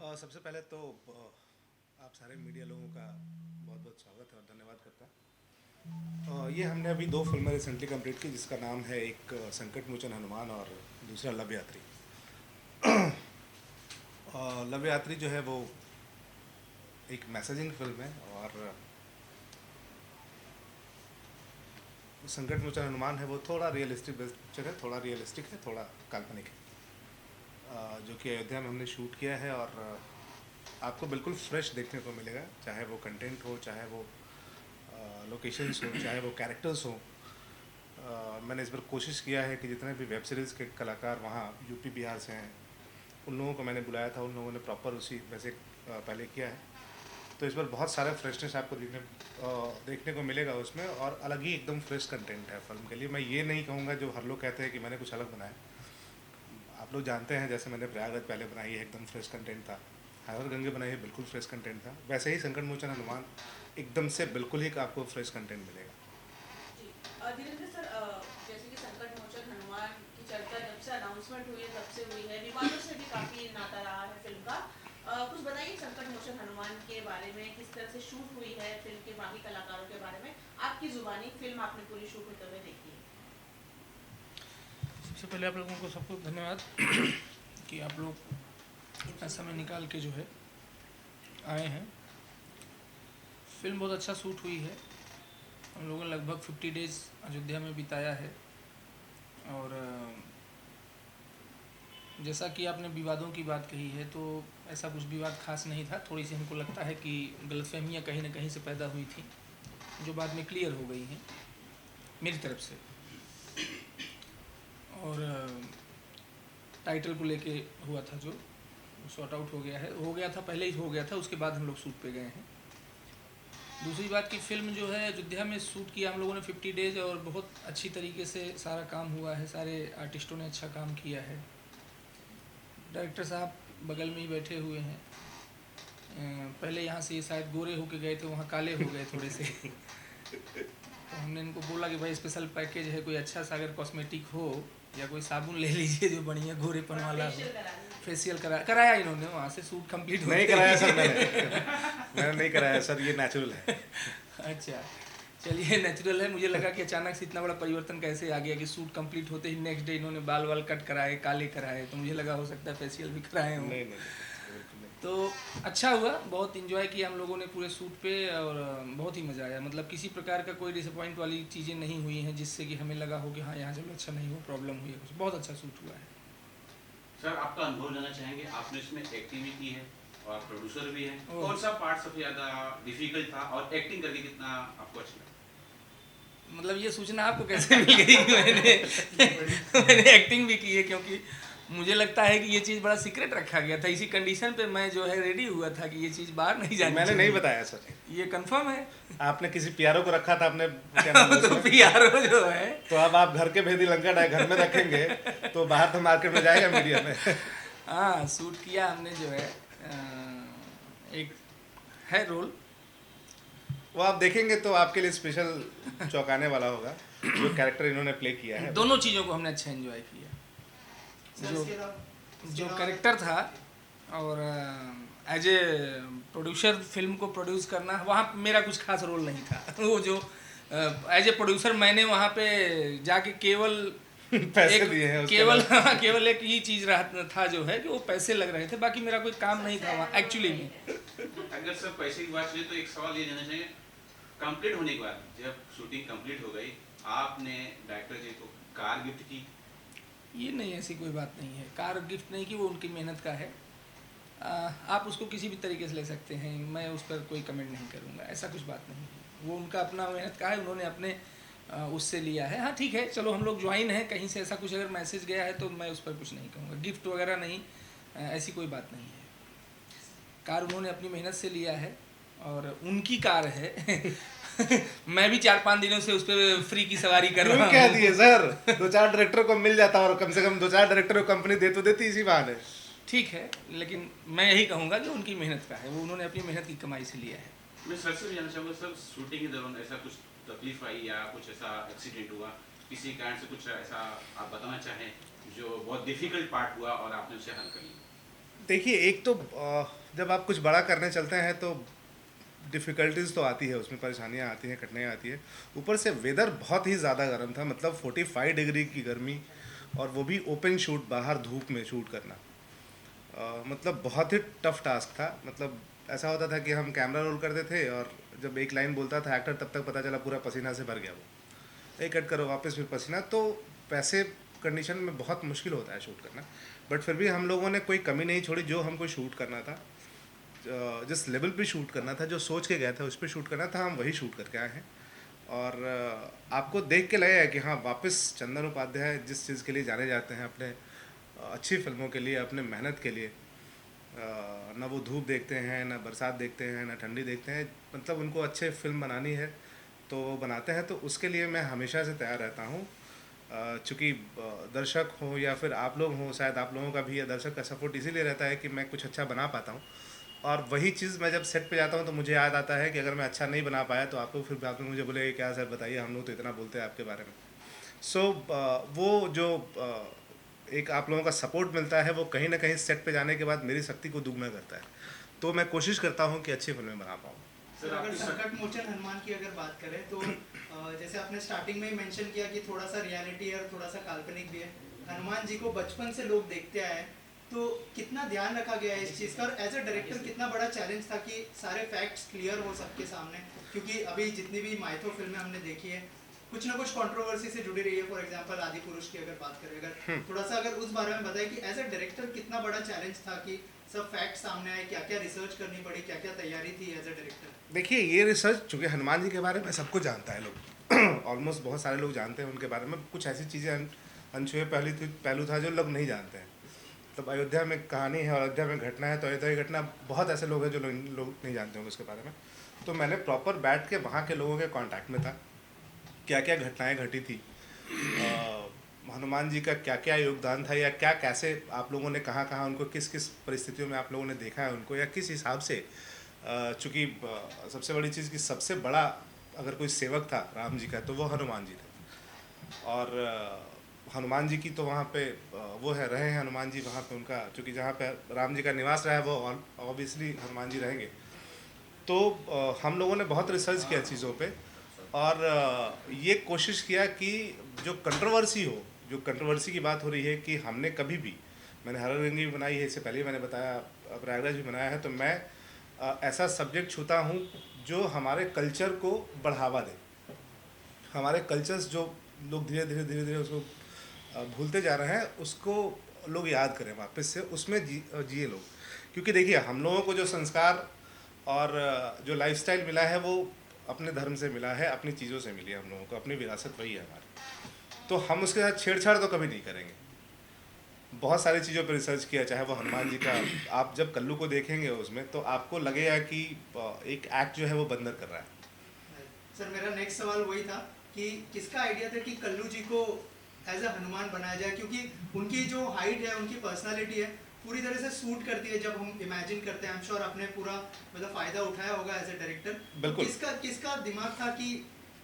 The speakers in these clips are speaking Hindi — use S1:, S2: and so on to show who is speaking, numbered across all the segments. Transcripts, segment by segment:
S1: सबसे पहले तो आप सारे मीडिया लोगों का बहुत बहुत स्वागत है और धन्यवाद करता ये हमने अभी दो फिल्में रिसेंटली कंप्लीट की जिसका नाम है एक संकट मोचन हनुमान और दूसरा लव यात्री। लव यात्री जो है वो एक मैसेजिंग फिल्म है और संकट मोचन हनुमान है वो थोड़ा रियलिस्टिक पिक्चर है, थोड़ा रियलिस्टिक है, थोड़ा काल्पनिक है, जो कि अयोध्या में हमने शूट किया है और आपको बिल्कुल फ्रेश देखने को मिलेगा, चाहे वो कंटेंट हो, चाहे वो लोकेशंस हो, चाहे वो कैरेक्टर्स हो। मैंने इस बार कोशिश किया है कि जितने भी वेब सीरीज़ के कलाकार वहाँ यूपी बिहार से हैं उन लोगों को मैंने बुलाया था, उन लोगों ने प्रॉपर उसी वैसे पहले किया है। तो इस बार बहुत सारा फ्रेशनेस आपको देखने को मिलेगा उसमें और अलग ही एकदम फ्रेश कंटेंट है फिल्म के लिए। मैं ये नहीं कहूँगा जो हर लोग कहते हैं कि मैंने कुछ अलग बनाया। आप लोग जानते हैं जैसे मैंने प्रयागराज पहले बनाई है एकदम फ्रेश कंटेंट था, हर गंगे बनाई है बिल्कुल फ्रेश कंटेंट था, वैसे ही संकट मोचन हनुमान एकदम से बिल्कुल ही आपको फ्रेश कंटेंट मिलेगा।
S2: जी धीरेन्द्र सर, जैसे कि संकट मोचन हनुमान की चर्चा जब से अनाउंसमेंट हुई है तब से हुई है, विवादों से भी काफ़ी नाता रहा है फिल्म का। कुछ बताइए संकट मोचन हनुमान के बारे में, किस तरह से शूट हुई है, फिल्म के बाकी कलाकारों के बारे में, आपकी जुबानी फिल्म आपने पूरी शूट होते हुए देखी है।
S3: सबसे पहले आप लोगों को सबको धन्यवाद कि आप लोग इतना समय निकाल के जो है आए हैं। फिल्म बहुत अच्छा शूट हुई है। हम लोगों ने लगभग 50 डेज अयोध्या में बिताया है और जैसा कि आपने विवादों की बात कही है तो ऐसा कुछ विवाद खास नहीं था। थोड़ी सी हमको लगता है कि गलतफहमियां कहीं ना कहीं से पैदा हुई थी जो बाद में क्लियर हो गई हैं मेरी तरफ से। और टाइटल को लेके हुआ था जो सॉर्ट आउट हो गया था, पहले ही हो गया था, उसके बाद हम लोग शूट पे गए हैं। दूसरी बात की फ़िल्म जो है अयोध्या में शूट किया हम लोगों ने 50 डेज और बहुत अच्छी तरीके से सारा काम हुआ है। सारे आर्टिस्टों ने अच्छा काम किया है। डायरेक्टर साहब बगल में ही बैठे हुए हैं। पहले यहाँ से ये शायद गोरे होके गए थे, वहाँ काले हो गए थोड़े से। तो हमने इनको बोला कि भाई स्पेशल पैकेज है, कोई अच्छा सा अगर कॉस्मेटिक हो या कोई साबुन ले लीजिए जो बढ़िया गोरेपन वाला हो। फेशियल कराया इन्होंने, वहाँ से शूट कंप्लीट
S1: नहीं कराया सर, मैंने नहीं कराया सर, ये नेचुरल है।
S3: अच्छा चलिए, नेचुरल है। मुझे लगा कि अचानक से इतना बड़ा परिवर्तन कैसे आ गया कि शूट कंप्लीट होते ही नेक्स्ट डे इन्होंने बाल वाल कट कराए, काले कराए, तो मुझे लगा हो सकता है फेशियल भी कराए हों।
S1: नहीं नहीं, बिल्कुल नहीं।
S3: तो अच्छा हुआ, बहुत इन्जॉय किया हम लोगों ने पूरे शूट पे और बहुत ही मज़ा आया। मतलब किसी प्रकार का कोई डिसअपॉइंट वाली चीज़ें नहीं हुई हैं जिससे कि हमें लगा हो कि हाँ यहाँ चलो अच्छा नहीं हुआ, प्रॉब्लम हुई है कुछ। बहुत अच्छा शूट हुआ है।
S4: सर आपका अनुभव लेना चाहेंगे, आपने इसमें एक्टिंग भी की है और प्रोड्यूसर भी है,
S3: ओह।
S4: कौन सा पार्ट सबसे ज़्यादा डिफिकल्ट था और एक्टिंग करके कितना आपको अच्छा लगा?
S3: मतलब ये सूचना आपको कैसे मिल गई कि मैंने एक्टिंग भी की है, क्योंकि मुझे लगता है कि ये चीज़ बड़ा सीक्रेट रखा गया था। इसी कंडीशन पे मैं जो है रेडी हुआ था कि ये चीज़ बाहर नहीं जानी
S1: मैंने
S3: चाहिए।
S1: नहीं बताया सर,
S3: ये कंफर्म है।
S1: आपने किसी पीआरओ को रखा था, आपने क्या नाम है
S3: तो
S1: उसमें?
S3: पीआरओ जो है,
S1: तो अब आप घर के भेदी लंका डाय घर में रखेंगे तो बाहर तो मार्केट में जाएगा मीडिया में।
S3: हाँ शूट किया हमने जो है, एक है रोल,
S1: वो आप देखेंगे तो आपके लिए स्पेशल चौंकाने वाला होगा जो कैरेक्टर इन्होंने प्ले किया है।
S3: दोनों चीज़ों को हमने अच्छा एंजॉय किया। जो कैरेक्टर था और एज ए प्रोड्यूसर फिल्म को प्रोड्यूस करना, वहाँ मेरा कुछ खास रोल नहीं था। वो जो एज ए प्रोड्यूसर मैंने वहाँ पे जाके केवल
S1: पैसे दिए हैं उसके
S3: केवल
S1: बाद।
S3: केवल एक ही चीज़ रहा था जो है कि वो पैसे लग रहे थे, बाकी मेरा कोई काम नहीं था वहाँ एक्चुअली में।
S4: अगर सर पैसे की बात चले तो एक सवाल ये जानना चाहिए, कंप्लीट होने के बाद जब शूटिंग कंप्लीट हो गई आपने डायरेक्टर जी को कार गिफ्ट की?
S3: ये नहीं, ऐसी कोई बात नहीं है। कार गिफ्ट नहीं की, वो उनकी मेहनत का है। आप उसको किसी भी तरीके से ले सकते हैं, मैं उस पर कोई कमेंट नहीं करूँगा, ऐसा कुछ बात नहीं है। वो उनका अपना मेहनत का है, उन्होंने अपने उससे लिया है। हाँ ठीक है, चलो हम लोग ज्वाइन हैं, कहीं से ऐसा कुछ अगर मैसेज गया है तो मैं उस पर कुछ नहीं कहूँगा। गिफ्ट वगैरह नहीं, ऐसी कोई बात नहीं है। कार उन्होंने अपनी मेहनत से लिया है और उनकी कार है। मैं भी 4-5 दिनों से उस पर फ्री की सवारी कर रहा हूँ।
S1: कह दिए सर, 2-4 डायरेक्टर को मिल जाता और कम से कम 2-4 डायरेक्टर को कंपनी दे तो देती इसी बहाने।
S3: ठीक है, लेकिन मैं यही कहूँगा कि उनकी मेहनत का है, वो उन्होंने अपनी मेहनत की कमाई से लिया है।
S4: मैं सर से भी जानना चाहूँगा, सर शूटिंग के दौरान ऐसा कुछ तकलीफ आई या कुछ ऐसा एक्सीडेंट हुआ, किसी कारण से कुछ ऐसा आप बताना चाहें जो बहुत डिफिकल्ट पार्ट हुआ और आपने उसे हल कर लिया?
S1: देखिए, एक तो जब आप कुछ बड़ा करने चलते हैं तो डिफ़िकल्टीज़ तो आती है, उसमें परेशानियाँ आती हैं, कठिनाइयाँ आती हैं। ऊपर से वेदर बहुत ही ज़्यादा गर्म था, मतलब 45 डिग्री की गर्मी, और वो भी ओपन शूट, बाहर धूप में शूट करना। मतलब बहुत ही टफ टास्क था। मतलब ऐसा होता था कि हम कैमरा रोल करते थे और जब एक लाइन बोलता था एक्टर, तब तक पता चला पूरा पसीना से भर गया वो। एक कट करो, वापस फिर पसीना। तो वैसे कंडीशन में बहुत मुश्किल होता है शूट करना, बट फिर भी हम लोगों ने कोई कमी नहीं छोड़ी। जो हमको शूट करना था, जिस लेवल पे शूट करना था, जो सोच के गया था उस पर शूट करना था, हम वही शूट करके आए हैं। और आपको देख के लगेगा कि हाँ, वापस चंदन उपाध्याय जिस चीज़ के लिए जाने जाते हैं, अपने अच्छी फिल्मों के लिए, अपने मेहनत के लिए, ना वो धूप देखते हैं, ना बरसात देखते हैं, ना ठंडी देखते हैं। मतलब उनको अच्छे फिल्म बनानी है तो वो बनाते हैं, तो उसके लिए मैं हमेशा से तैयार रहता हूँ। चूँकि दर्शक हो या फिर आप लोग हों, शायद आप लोगों का भी या दर्शक का सपोर्ट इसीलिए रहता है कि मैं कुछ अच्छा बना पाता हूँ। और वही चीज़ मैं जब सेट पे जाता हूँ तो मुझे याद आता है कि अगर मैं अच्छा नहीं बना पाया तो आप लोग फिर बाद में मुझे बोले, क्या सर बताइए, हम लोग तो इतना बोलते हैं आपके बारे में। सो वो जो एक आप लोगों का सपोर्ट मिलता है, वो कहीं ना कहीं सेट पे जाने के बाद मेरी शक्ति को दुगना करता है। तो मैं कोशिश करता हूँ कि अच्छी फिल्में बना पाऊँ।
S5: सर अगर संकट मोचन हनुमान की अगर बात करें तो जैसे आपने स्टार्टिंग में ही मेंशन किया कि थोड़ा सा रियलिटी है और थोड़ा सा काल्पनिक भी है। हनुमान जी को बचपन से लोग देखते आए, तो कितना ध्यान रखा गया है इस चीज़ का, और एज अ डायरेक्टर कितना बड़ा चैलेंज था कि सारे फैक्ट्स क्लियर हो सबके सामने, क्योंकि अभी जितनी भी माइथो फिल्में हमने देखी है कुछ ना कुछ कंट्रोवर्सी से जुड़ी रही है। फॉर एग्जांपल आदि पुरुष की अगर बात करें, अगर थोड़ा सा अगर उस बारे में बताएं कि एज अ डायरेक्टर कितना बड़ा चैलेंज था कि सब फैक्ट सामने आए, क्या क्या रिसर्च करनी पड़ी, क्या क्या तैयारी थी एज अ डायरेक्टर।
S1: देखिए, ये रिसर्च, चूँकि हनुमान जी के बारे में सबको जानता है लोग ऑलमोस्ट बहुत सारे लोग जानते हैं उनके बारे में। कुछ ऐसी चीज़ें अनछुए पहलू था जो लोग नहीं जानते हैं। मतलब अयोध्या में कहानी है और अयोध्या में घटना है, तो अयोध्या की घटना बहुत ऐसे लोग हैं जो लोग नहीं जानते होंगे उसके बारे में। तो मैंने प्रॉपर बैठ के वहाँ के लोगों के कांटेक्ट में था, क्या क्या घटनाएं घटी थी, हनुमान जी का क्या क्या योगदान था, या क्या कैसे आप लोगों ने कहाँ कहाँ उनको, किस किस परिस्थितियों में आप लोगों ने देखा है उनको, या किस हिसाब से। चूँकि सबसे बड़ी चीज़ कि सबसे बड़ा अगर कोई सेवक था राम जी का तो वो हनुमान जी थे। और हनुमान जी की तो वहाँ पे वो है, रहे हैं हनुमान जी वहाँ पे, उनका चूँकि जहाँ पे राम जी का निवास रहा है वो ऑब्वियसली हनुमान जी रहेंगे। तो हम लोगों ने बहुत रिसर्च किया चीज़ों पे, और ये कोशिश किया कि जो कंट्रोवर्सी हो, जो कंट्रोवर्सी की बात हो रही है कि हमने कभी भी, मैंने हरर गंगे भी बनाई है, इससे पहले मैंने बताया प्रयागराज भी बनाया है, तो मैं ऐसा सब्जेक्ट छूता हूँ जो हमारे कल्चर को बढ़ावा दे। हमारे कल्चर्स जो लोग धीरे धीरे धीरे धीरे उसको भूलते जा रहे हैं, उसको लोग याद करें वापस से, उसमें जिए लोग। क्योंकि देखिए, हम लोगों को जो संस्कार और जो लाइफस्टाइल मिला है वो अपने धर्म से मिला है, अपनी चीज़ों से मिली है हम लोगों को, अपनी विरासत वही है हमारी। तो हम उसके साथ छेड़छाड़ तो कभी नहीं करेंगे। बहुत सारी चीज़ों पर रिसर्च किया, चाहे वो हनुमान जी का, आप जब कल्लू को देखेंगे उसमें तो आपको लगेगा कि एक एक्ट जो है वो बंदर कर रहा है।
S5: सर मेरा नेक्स्ट सवाल वही था कि किसका आइडिया था कि कल्लू जी को एज अ हनुमान बनाया जाए, क्योंकि उनकी जो हाइट है, उनकी पर्सनालिटी है, पूरी तरह से सूट करती है जब हम इमेजिन करते हैं। आई एम श्योर आपने पूरा मतलब फ़ायदा उठाया होगा एज अ डायरेक्टर।
S1: बिल्कुल।
S5: किसका दिमाग था कि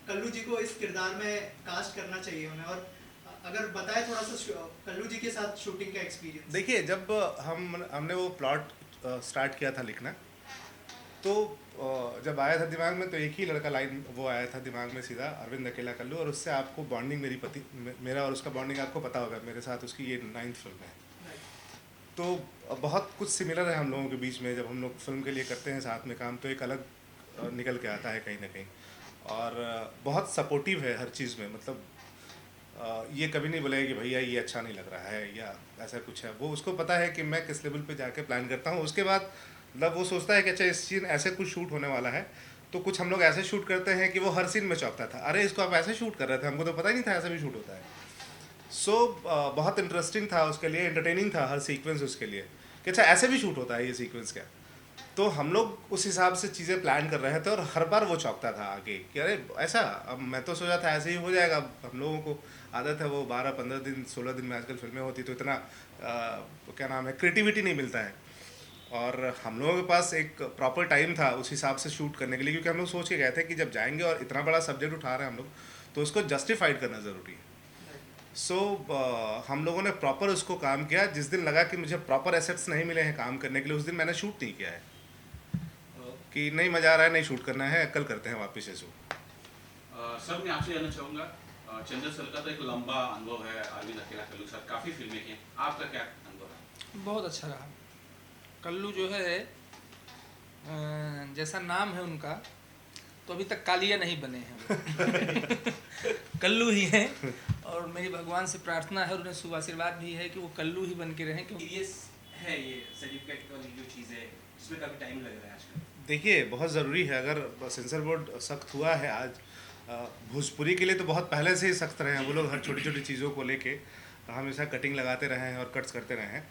S5: कल्लू जी को इस किरदार में कास्ट करना चाहिए उन्हें, और अगर बताए थोड़ा सा कल्लू जी के साथ शूटिंग का एक्सपीरियंस।
S1: देखिए, जब हमने वो प्लॉट स्टार्ट किया था लिखना, तो जब आया था दिमाग में तो एक ही लड़का लाइन वो आया था दिमाग में सीधा, अरविंद अकेला कल्लू। और उससे आपको बॉन्डिंग, मेरा और उसका बॉन्डिंग आपको पता होगा, मेरे साथ उसकी ये 9th फिल्म है। तो बहुत कुछ सिमिलर है हम लोगों के बीच में। जब हम लोग फिल्म के लिए करते हैं साथ में काम, तो एक अलग निकल के आता है कहीं ना कहीं। और बहुत सपोर्टिव है हर चीज़ में। मतलब ये कभी नहीं बोलेगा कि भैया ये अच्छा नहीं लग रहा है या ऐसा कुछ है। वो, उसको पता है कि मैं किस लेवल पे जाके प्लान करता हूँ। उसके बाद मतलब वो सोचता है कि अच्छा इस सीन ऐसे कुछ शूट होने वाला है, तो कुछ हम लोग ऐसे शूट करते हैं कि वो हर सीन में चौंकता था, अरे इसको आप ऐसे शूट कर रहे थे, हमको तो पता ही नहीं था ऐसा भी शूट होता है। सो बहुत इंटरेस्टिंग था उसके लिए, एंटरटेनिंग था हर सीक्वेंस उसके लिए, कि अच्छा ऐसे भी शूट होता है ये सीक्वेंस क्या। तो हम लोग उस हिसाब से चीज़ें प्लान कर रहे थे, और हर बार वो चौंकता था आगे कि अरे ऐसा, अब मैं तो सोचा था ऐसे ही हो जाएगा। हम लोगों को आदत है, वो 12-15 दिन 16 दिन में आजकल फिल्में होती, तो इतना क्या नाम है, क्रिएटिविटी नहीं मिलता है। और हम लोगों के पास एक प्रॉपर टाइम था उस हिसाब से शूट करने के लिए, क्योंकि हम लोग सोच के गए थे कि जब जाएंगे और इतना बड़ा सब्जेक्ट उठा रहे हैं हम लोग, तो उसको जस्टिफाइड करना ज़रूरी है। सो हम लोगों ने प्रॉपर उसको काम किया। जिस दिन लगा कि मुझे प्रॉपर एसेट्स नहीं मिले हैं काम करने के लिए, उस दिन मैंने शूट नहीं किया है कि नहीं मज़ा आ रहा है, नहीं शूट करना है, कल करते हैं वापस से शूट।
S4: सर मैं आपसे जानना चाहूँगा, चंद्र सर का तो एक लंबा अनुभव है अरविंद अकेला कल्लू के साथ, काफ़ी फिल्में की हैं, आपका क्या अनुभव है?
S3: बहुत अच्छा रहा। कल्लू जो है जैसा नाम है उनका, तो अभी तक कालिया नहीं बने हैं कल्लू ही हैं, और मेरी भगवान से प्रार्थना है और उन्हें शुभ आशीर्वाद भी है कि वो कल्लू ही बन के रहें, क्योंकि
S6: सीरियस है ये सर्टिफिकेट वाली जो चीज़ है, इसमें काफ़ी टाइम लग रहा है आजकल।
S1: देखिए बहुत ज़रूरी है। अगर सेंसर बोर्ड सख्त हुआ है आज, भोजपुरी के लिए तो बहुत पहले से ही सख्त रहे हैं वो लोग, हर छोटी छोटी चीज़ों को लेके हमेशा कटिंग लगाते रहे हैं और कट्स करते रहे हैं।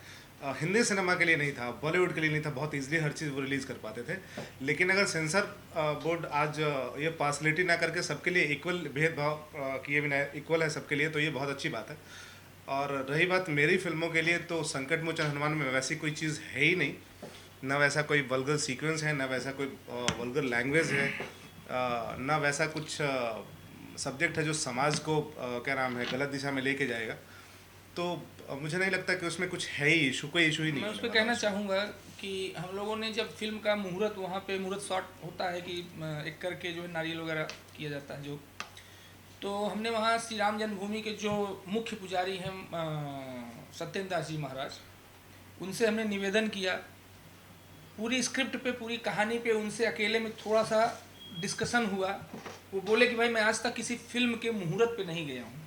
S1: हिंदी सिनेमा के लिए नहीं था, बॉलीवुड के लिए नहीं था, बहुत इजीली हर चीज़ वो रिलीज़ कर पाते थे। लेकिन अगर सेंसर बोर्ड आज ये पार्सलिटी ना करके सबके लिए इक्वल भेदभाव किए बिना इक्वल है सबके लिए, तो ये बहुत अच्छी बात है। और रही बात मेरी फिल्मों के लिए, तो संकट मोचन हनुमान में वैसी कोई चीज़ है ही नहीं, ना वैसा कोई वल्गर सीक्वेंस है, ना वैसा कोई वल्गर लैंग्वेज है, ना वैसा कुछ सब्जेक्ट है जो समाज को क्या नाम है गलत दिशा में लेके जाएगा। तो मुझे नहीं लगता कि उसमें कुछ है ही इशू, कोई इशू ही नहीं।
S3: मैं उस पर कहना चाहूँगा कि हम लोगों ने जब फिल्म का मुहूर्त, वहाँ पे मुहूर्त शॉट होता है कि एक करके जो है नारियल वगैरह किया जाता है जो, तो हमने वहाँ श्री राम जन्मभूमि के जो मुख्य पुजारी हैं सत्येंद्र दास जी महाराज, उनसे हमने निवेदन किया, पूरी स्क्रिप्ट पे, पूरी कहानी पे उनसे अकेले में थोड़ा सा डिस्कशन हुआ। वो बोले कि भाई मैं आज तक किसी फिल्म के मुहूर्त पे नहीं गया हूँ।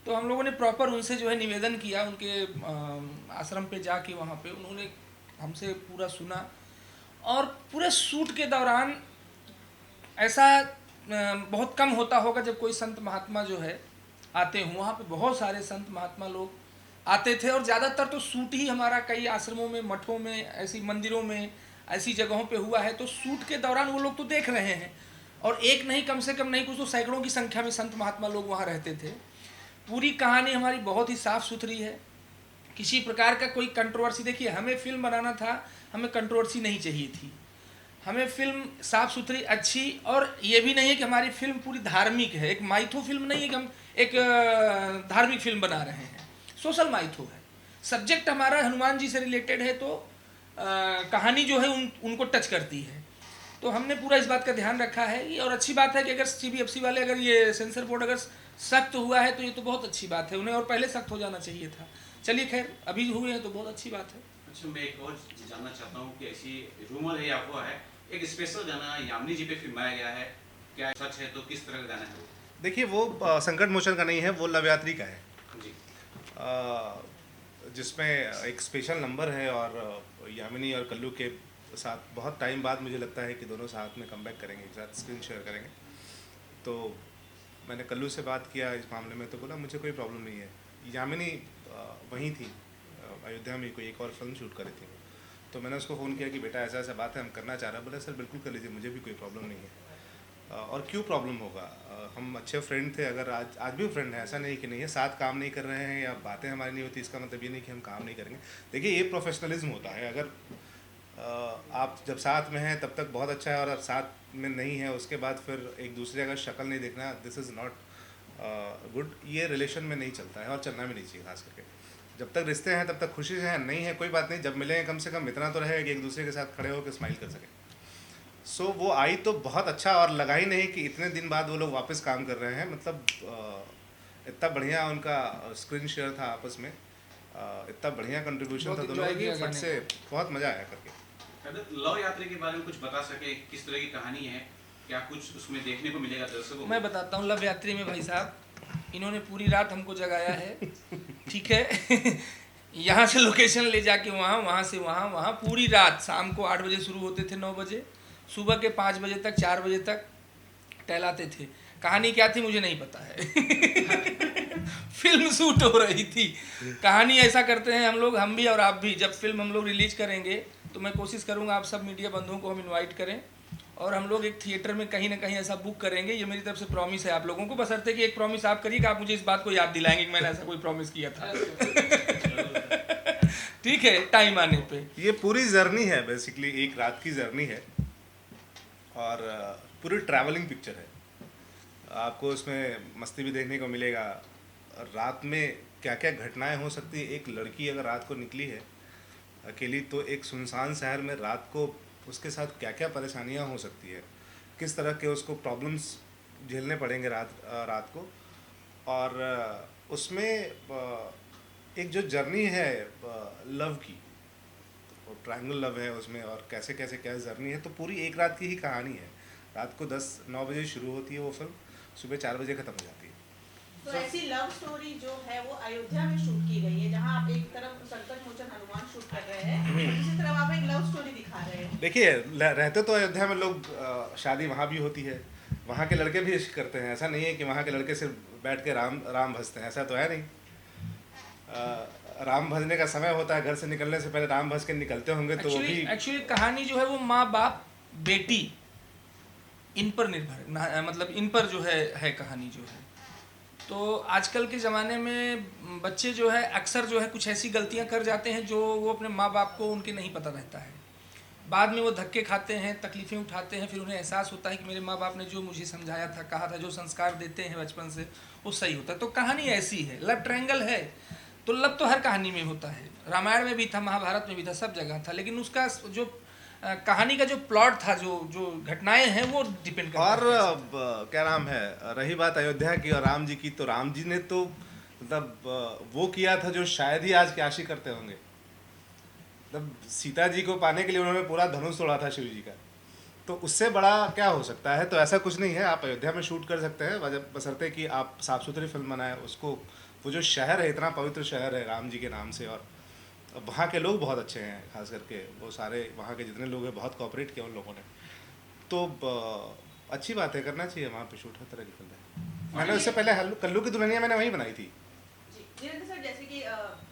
S3: तो हम लोगों ने प्रॉपर उनसे जो है निवेदन किया, उनके आश्रम पे जाके वहाँ पे उन्होंने हमसे पूरा सुना, और पूरे शूट के दौरान ऐसा बहुत कम होता होगा जब कोई संत महात्मा जो है आते हों। वहाँ पे बहुत सारे संत महात्मा लोग आते थे, और ज़्यादातर तो शूट ही हमारा कई आश्रमों में, मठों में, ऐसी मंदिरों में, ऐसी जगहों पे हुआ है। तो शूट के दौरान वो लोग तो देख रहे हैं, और एक नहीं, कम से कम नहीं कुछ तो सैकड़ों की संख्या में संत महात्मा लोग वहाँ रहते थे। पूरी कहानी हमारी बहुत ही साफ़ सुथरी है, किसी प्रकार का कोई कंट्रोवर्सी। देखिए हमें फिल्म बनाना था, हमें कंट्रोवर्सी नहीं चाहिए थी, हमें फिल्म साफ़ सुथरी अच्छी, और ये भी नहीं है कि हमारी फिल्म पूरी धार्मिक है, एक माइथो फिल्म नहीं है कि हम एक धार्मिक फिल्म बना रहे हैं, सोशल माइथो है। सब्जेक्ट हमारा हनुमान जी से रिलेटेड है, तो कहानी जो है उनको टच करती है। तो हमने पूरा इस बात का ध्यान रखा है। और अच्छी बात है कि अगर CBFC वाले, अगर ये सेंसर बोर्ड अगर सख्त हुआ है तो ये तो बहुत अच्छी बात है, उन्हें और पहले सख्त हो जाना चाहिए था। चलिए खैर अभी हुए हैं तो बहुत अच्छी बात है।
S4: अच्छा, मैं एक और जानना चाहता हूँ कि ऐसी रूमर है या अफवाह है, एक स्पेशल गाना यामिनी जी पे फिल्माया गया है, क्या सच है? तो किस तरह का गाना है वो?
S1: देखिए वो संकट मोचन का नहीं है, वो लव यात्री का है,
S4: जी।
S1: जिसमें एक स्पेशल नंबर है, और यामिनी और कल्लू के साथ बहुत टाइम बाद मुझे लगता है कि दोनों साथ में कमबैक करेंगे, एक साथ स्क्रीन शेयर करेंगे। तो मैंने कल्लू से बात किया इस मामले में, तो बोला मुझे कोई प्रॉब्लम नहीं है। यामिनी वहीं थी अयोध्या में, कोई एक और फिल्म शूट करी थी, तो मैंने उसको फ़ोन किया कि बेटा ऐसा ऐसा बात है, हम करना चाह रहे हैं। बोले सर बिल्कुल कर लीजिए, मुझे भी कोई प्रॉब्लम नहीं है। और क्यों प्रॉब्लम होगा, हम अच्छे फ्रेंड थे, अगर आज भी फ्रेंड है, ऐसा नहीं कि नहीं है। साथ काम नहीं कर रहे हैं या बातें हमारी नहीं होती, इसका मतलब ये नहीं कि हम काम नहीं करेंगे। देखिए ये प्रोफेशनलिज्म होता है, अगर आप जब साथ में हैं तब तक बहुत अच्छा है, और साथ में नहीं है उसके बाद फिर एक दूसरे का शक्ल नहीं देखना, दिस इज़ नॉट गुड। ये रिलेशन में नहीं चलता है और चलना भी नहीं चाहिए। खास करके जब तक रिश्ते हैं तब तक खुशी से हैं, नहीं है कोई बात नहीं, जब मिलेंगे कम से कम इतना तो रहेगा कि एक दूसरे के साथ खड़े होकर स्माइल कर सकें। सो वो आई तो बहुत अच्छा, और लगा ही नहीं कि इतने दिन बाद वो लोग वापस काम कर रहे हैं। मतलब इतना बढ़िया उनका स्क्रीन शेयर था आपस में, इतना बढ़िया कंट्रीब्यूशन था दोनों की, फट से बहुत मज़ा आया करके।
S4: लव यात्री के बारे में कुछ बता सके, किस तरह की कहानी है, क्या कुछ उसमें देखने को मिलेगा दर्शकों को?
S3: मैं बताता हूँ। लव यात्री में भाई साहब इन्होंने पूरी रात हमको जगाया है, ठीक है यहाँ से लोकेशन ले जाके वहाँ, वहाँ से वहाँ, वहाँ पूरी रात। शाम को 8 बजे शुरू होते थे, 9 बजे, सुबह के 5 बजे तक, 4 बजे तक टहलाते थे। कहानी क्या थी मुझे नहीं पता है फिल्म शूट हो रही थी। कहानी ऐसा करते हैं हम लोग, हम भी और आप भी, जब फिल्म हम लोग रिलीज करेंगे तो मैं कोशिश करूँगा आप सब मीडिया बंधुओं को हम इन्वाइट करें, और हम लोग एक थिएटर में कहीं ना कहीं ऐसा बुक करेंगे। ये मेरी तरफ से प्रॉमिस है आप लोगों को, बशर्ते कि एक प्रॉमिस आप करिए कि आप मुझे इस बात को याद दिलाएंगे कि मैंने ऐसा कोई प्रॉमिस किया था ठीक है, टाइम आने पे।
S1: ये पूरी जर्नी है, बेसिकली एक रात की जर्नी है, और पूरी ट्रैवलिंग पिक्चर है। आपको उसमें मस्ती भी देखने को मिलेगा, रात में क्या क्या घटनाएं हो सकती है। एक लड़की अगर रात को निकली है अकेली, तो एक सुनसान शहर में रात को उसके साथ क्या क्या परेशानियां हो सकती है, किस तरह के उसको प्रॉब्लम्स झेलने पड़ेंगे रात को। और उसमें एक जो जर्नी है लव की, और ट्रायंगल लव है उसमें, और कैसे कैसे क्या जर्नी है, तो पूरी एक रात की ही कहानी है। रात को 10-9 बजे शुरू होती है वो फिल्म, सुबह 4 बजे ख़त्म हो जाती है।
S2: तो ऐसी लव स्टोरी जो है वो अयोध्या में शूट की गई है, जहां आप एक तरफ संकट मोचन हनुमान शूट कर रहे हैं, दूसरी तरफ आप एक लव स्टोरी दिखा रहे हैं।
S1: देखिए, रहते तो अयोध्या में लोग, शादी वहाँ भी होती है, वहाँ के लड़के भी इश्क करते हैं। ऐसा नहीं है कि वहाँ के लड़के सिर्फ बैठ के राम भजते हैं, ऐसा तो है नहीं। राम भजने का समय होता है, घर से निकलने से पहले राम भज के निकलते होंगे, तो वो भी
S3: एक्चुअली कहानी जो है वो माँ बाप बेटी इन पर निर्भर, मतलब इन पर जो है कहानी जो है। तो आजकल के ज़माने में बच्चे जो है अक्सर जो है कुछ ऐसी गलतियां कर जाते हैं जो वो अपने माँ बाप को उनके नहीं पता रहता है। बाद में वो धक्के खाते हैं, तकलीफ़ें उठाते हैं, फिर उन्हें एहसास होता है कि मेरे माँ बाप ने जो मुझे समझाया था, कहा था, जो संस्कार देते हैं बचपन से, वो सही होता है। तो कहानी ऐसी है, लव ट्रायंगल है, तो लव तो हर कहानी में होता है, रामायण में भी था, महाभारत में भी था, सब जगह था। लेकिन उसका जो कहानी का जो प्लॉट था, जो घटनाएं हैं, वो डिपेंड करता
S1: और
S3: है।
S1: क्या नाम है, रही बात अयोध्या की और राम जी की, तो राम जी ने तो मतलब वो किया था जो शायद ही आज काशी करते होंगे। मतलब सीता जी को पाने के लिए उन्होंने पूरा धनुष तोड़ा था शिव जी का, तो उससे बड़ा क्या हो सकता है। तो ऐसा कुछ नहीं है, आप अयोध्या में शूट कर सकते हैं, बशर्ते कि आप साफ़ सुथरी फिल्म बनाएं उसको। वो जो शहर है, इतना पवित्र शहर है राम जी के नाम से, और वहाँ के लोग बहुत अच्छे हैं, खास करके वो सारे वहाँ के जितने लोग हैं बहुत कोऑपरेट किया उन लोगों ने। तो अच्छी बात है, करना चाहिए वहाँ पे शूट, हर तरह की फिल्म है। मैंने उससे पहले कल्लू की दुल्हनिया मैंने वहीं बनाई थी।
S2: जी जितेंद्र सर, जैसे कि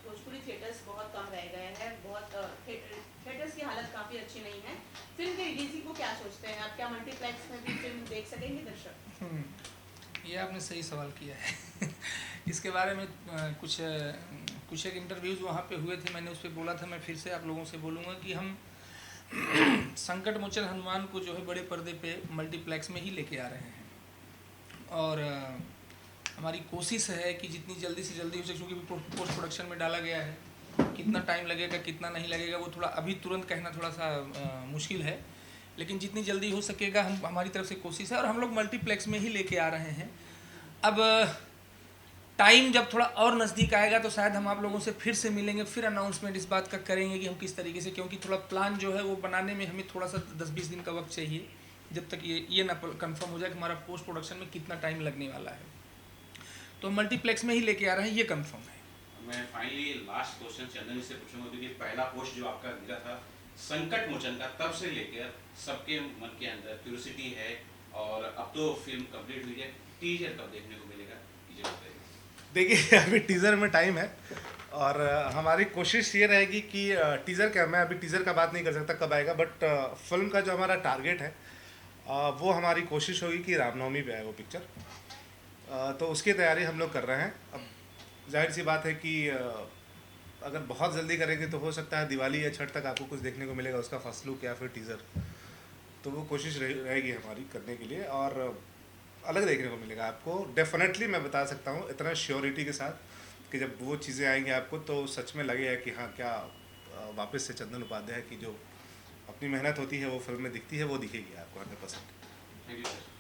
S2: भोजपुरी थिएटर्स बहुत कम रह गए हैं, बहुत थिएटर्स की हालत काफ़ी अच्छी नहीं है, फिल्म के रिलीजिंग को क्या सोचते हैं आप? क्या मल्टीप्लेक्स में भी फिल्म देख सकेंगे दर्शक?
S3: ये आपने सही सवाल किया है। इसके बारे में कुछ एक इंटरव्यूज़ वहाँ पे हुए थे, मैंने उस पर बोला था, मैं फिर से आप लोगों से बोलूँगा कि हम संकट मोचन हनुमान को जो है बड़े पर्दे पे मल्टीप्लेक्स में ही लेके आ रहे हैं। और हमारी कोशिश है कि जितनी जल्दी से जल्दी हो सके, क्योंकि पोस्ट प्रोडक्शन में डाला गया है, कितना टाइम लगेगा कितना नहीं लगेगा वो थोड़ा अभी तुरंत कहना थोड़ा सा मुश्किल है, लेकिन जितनी जल्दी हो सकेगा हमारी तरफ से कोशिश है, और हम लोग मल्टीप्लेक्स में ही लेके आ रहे हैं। अब टाइम जब थोड़ा और नज़दीक आएगा तो शायद हम आप लोगों से फिर से मिलेंगे, फिर अनाउंसमेंट इस बात का करेंगे कि हम किस तरीके से, क्योंकि थोड़ा प्लान जो है वो बनाने में हमें थोड़ा सा 10-20 दिन का वक्त चाहिए, जब तक ये ना कंफर्म हो जाए कि हमारा पोस्ट प्रोडक्शन में कितना टाइम लगने वाला है। तो मल्टीप्लेक्स में ही लेके आ रहे हैं, ये कंफर्म है।
S4: मैं फाइनली लास्ट क्वेश्चन चंदन जी से पूछूंगा, क्योंकि पहला पोस्ट जो आपका गिरा था संकट मोचन का, तब से लेकर सबके मन के अंदर क्यूरियोसिटी है, और अब तो फिल्म कंप्लीट हुई है, टीजर कब देखने को मिलेगा, ये बताइए।
S1: देखिए, अभी टीज़र में टाइम है, और हमारी कोशिश ये रहेगी कि टीज़र क्या, मैं अभी टीज़र का बात नहीं कर सकता कब आएगा, बट फिल्म का जो हमारा टारगेट है वो हमारी कोशिश होगी कि रामनवमी पे आए वो पिक्चर। तो उसकी तैयारी हम लोग कर रहे हैं। अब जाहिर सी बात है कि अगर बहुत जल्दी करेंगे तो हो सकता है दिवाली या छठ तक आपको कुछ देखने को मिलेगा, उसका फर्स्ट लुक या फिर टीज़र। तो वो कोशिश रहेगी हमारी करने के लिए, और अलग देखने को मिलेगा आपको। डेफिनेटली मैं बता सकता हूँ इतना श्योरिटी के साथ कि जब वो चीज़ें आएंगी आपको तो सच में लगेगा कि हाँ, क्या वापस से चंदन उपाध्याय की जो अपनी मेहनत होती है वो फिल्म में दिखती है, वो दिखेगी आपको 100%।
S4: Thank you sir.